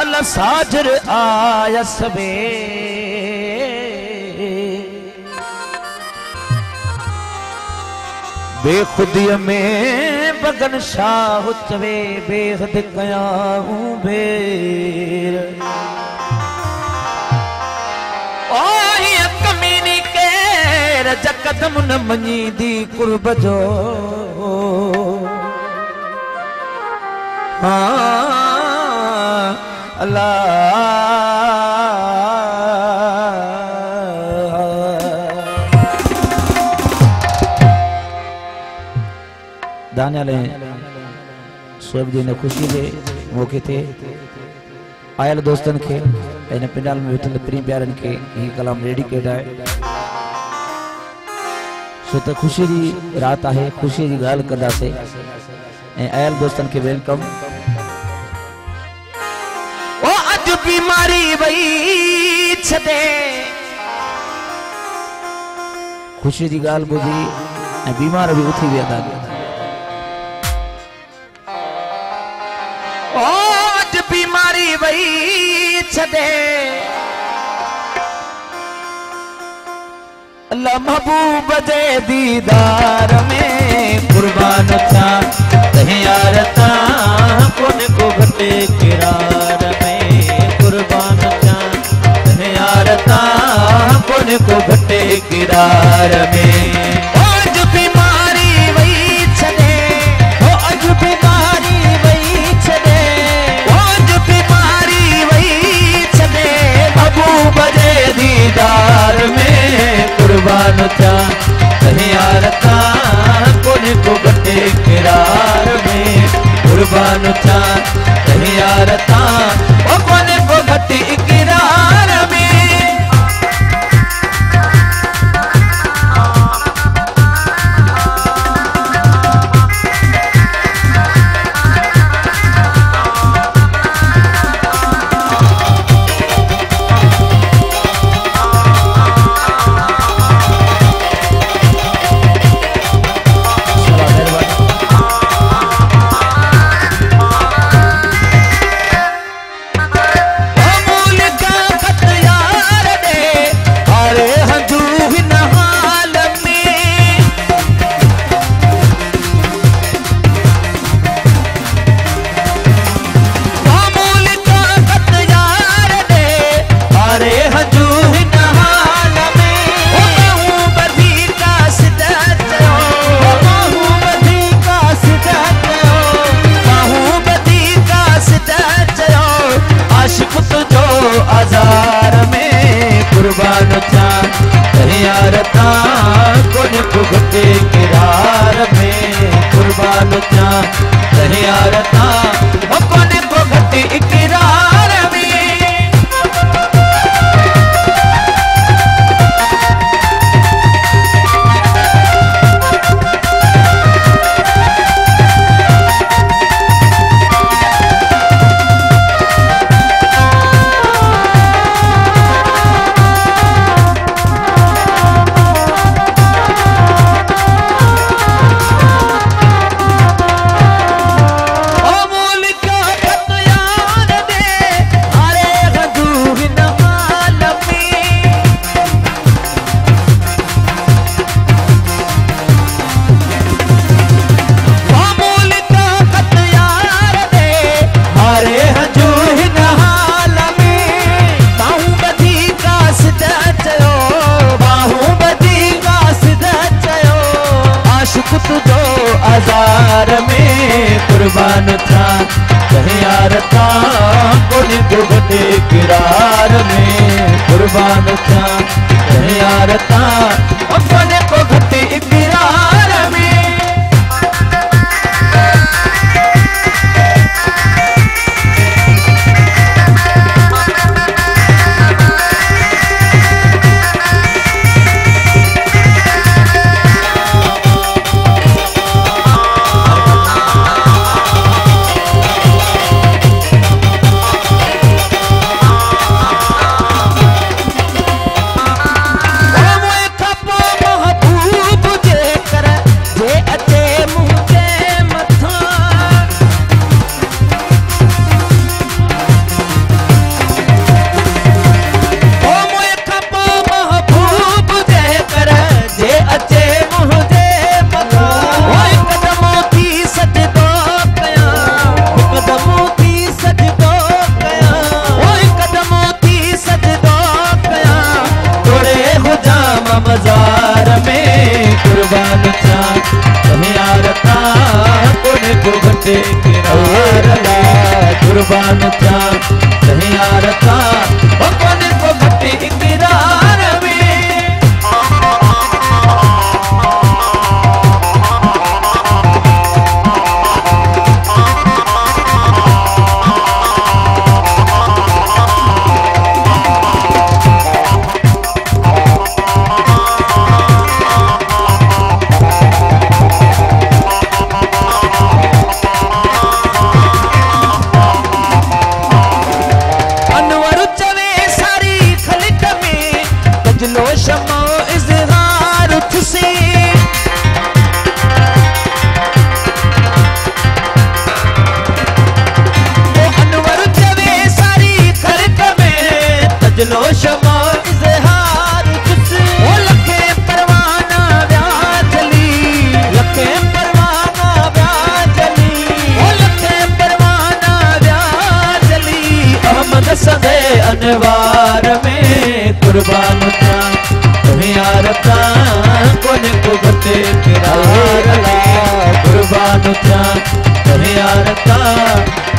अल साजर आया सबे बेखुदी में बगन शाह चवे बेहद कया हूँ बेर कमीनी केर जकदम न मनी दी कुर्ब जो हाँ अल्लाह दानियाल शोएब जी ने खुशी के मौके थे आयल दोस्तन के इन पिंडाल में बैठल प्री प्यारन के ये कलाम डेडिकेट है सो तो खुशी की रात है खुशी की गाल कदा से आयल दोस्तन के वेलकम ओ अज बीमारी वही छदे खुशी की गाल बुझी बीमार भी उठी विया था बीमारी वही छदे अल्लाह महबूब दे दीदार में कुर्बान था यार ता कौन को घटे किरार में कुर्बान था यार ता कौन को घटे किरार में दीदार में कुर्बान था यार ता कौन को घटे किरार में कुर्बान था यार ता कौन को घटे किरार में आजार में कुर्बान था यार ता कौन को घटे किरार में कुर्बान था यार ता कौन को घटे किरार में आजार में कुर्बान था यार ता कौन को घटे किरार में कुर्बान था यार ता कौन को घटे किरार में खपो कुर्बान था कहीं यार था कोने को मट्टी इकरार में लो शमो इज़हार तुसी वो अनवर जवे सारी खलक में तजलो शमो इज़हार तुसी वो लखे परवाना व्याजली लखे परवाना व्याजली वो लखे परवाना व्याजली अहमद सदे अनवार में कुर्बान था तुम्हें यार था कोने को बते किरार कुर्बान था तुम्हें यार था